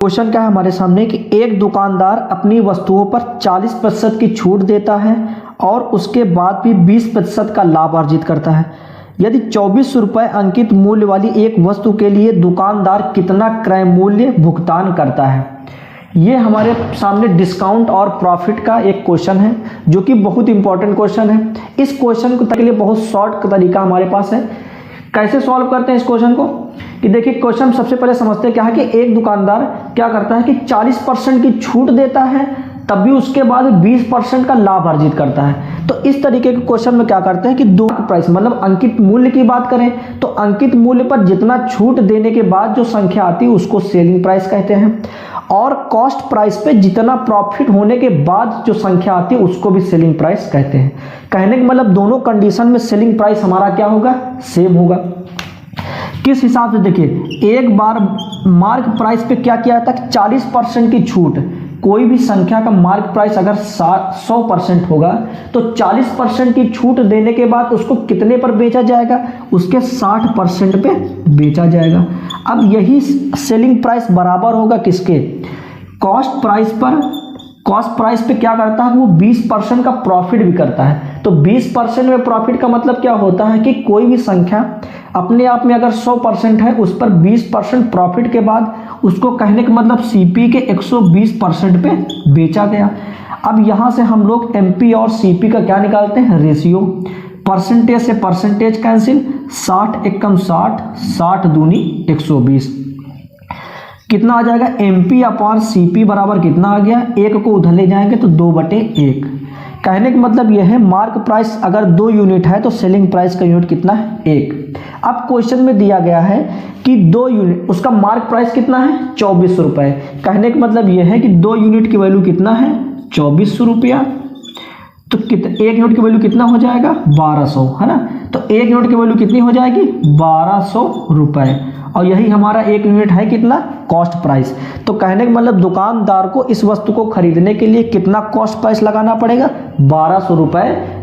Question क्या है हमारे सामने कि एक दुकानदार अपनी वस्तुओं पर 40% की छूट देता है और उसके बाद भी 20% का लाभ अर्जित करता है। यदि 24 रुपये अंकित मूल्य वाली एक वस्तु के लिए दुकानदार कितना क्रय मूल्य भुगतान करता है। ये हमारे सामने डिस्काउंट और प्रॉफिट का एक क्वेश्चन है जो कि बहुत इंपॉर्टेंट क्वेश्चन है। इस क्वेश्चन को के लिए बहुत शॉर्ट तरीका हमारे पास है। कैसे सॉल्व करते हैं इस क्वेश्चन को कि देखिए, क्वेश्चन सबसे पहले समझते हैं क्या है कि एक दुकानदार क्या करता है कि 40% की छूट देता है, तब भी उसके बाद 20% का लाभ अर्जित करता है। तो इस तरीके के क्वेश्चन में क्या करते हैं कि दो प्राइस मतलब अंकित मूल्य की बात करें तो अंकित मूल्य पर जितना छूट देने के बाद जो संख्या आती है उसको सेलिंग प्राइस कहते हैं, और कॉस्ट प्राइस पे जितना प्रॉफिट होने के बाद जो संख्या आती है उसको भी सेलिंग प्राइस कहते हैं। कहने का मतलब दोनों कंडीशन में सेलिंग प्राइस हमारा क्या होगा, सेम होगा। किस हिसाब से, देखिए एक बार मार्क प्राइस पे क्या किया था, 40% की छूट। कोई भी संख्या का मार्क प्राइस अगर 100% होगा तो 40% की छूट देने के बाद उसको कितने पर बेचा जाएगा, उसके 60% पे बेचा जाएगा। अब यही सेलिंग प्राइस बराबर होगा किसके, कॉस्ट प्राइस पर। कॉस्ट प्राइस पे क्या करता है वो 20% का प्रॉफिट भी करता है। तो 20% में प्रॉफिट का मतलब क्या होता है कि कोई भी संख्या अपने आप में अगर 100% है उस पर 20% प्रॉफिट के बाद उसको कहने का मतलब सीपी के 120% पे बेचा गया। अब यहाँ से हम लोग एमपी और सीपी का क्या निकालते हैं, रेशियो। परसेंटेज से परसेंटेज कैंसिल, 60 एकम 60, 60 दूनी 120। कितना आ जाएगा, एमपी अपॉन सीपी बराबर कितना आ गया, एक को उधर ले जाएंगे तो 2/1। कहने का मतलब यह है मार्क प्राइस अगर 2 यूनिट है तो सेलिंग प्राइस का यूनिट कितना है, 1। अब क्वेश्चन में दिया गया है कि 2 यूनिट, उसका मार्क प्राइस कितना है, 24 रुपये। कहने का मतलब यह है कि 2 यूनिट की वैल्यू कितना है, 2400 रुपया। तो एक यूनिट की वैल्यू कितना हो जाएगा, 1200, है ना। तो एक यूनिट की वैल्यू कितनी हो जाएगी, 1200 रुपये। और यही हमारा एक यूनिट है कितना, कॉस्ट प्राइस। तो कहने का मतलब दुकानदार को इस वस्तु को खरीदने के लिए कितना कॉस्ट प्राइस लगाना पड़ेगा, 1200 रुपये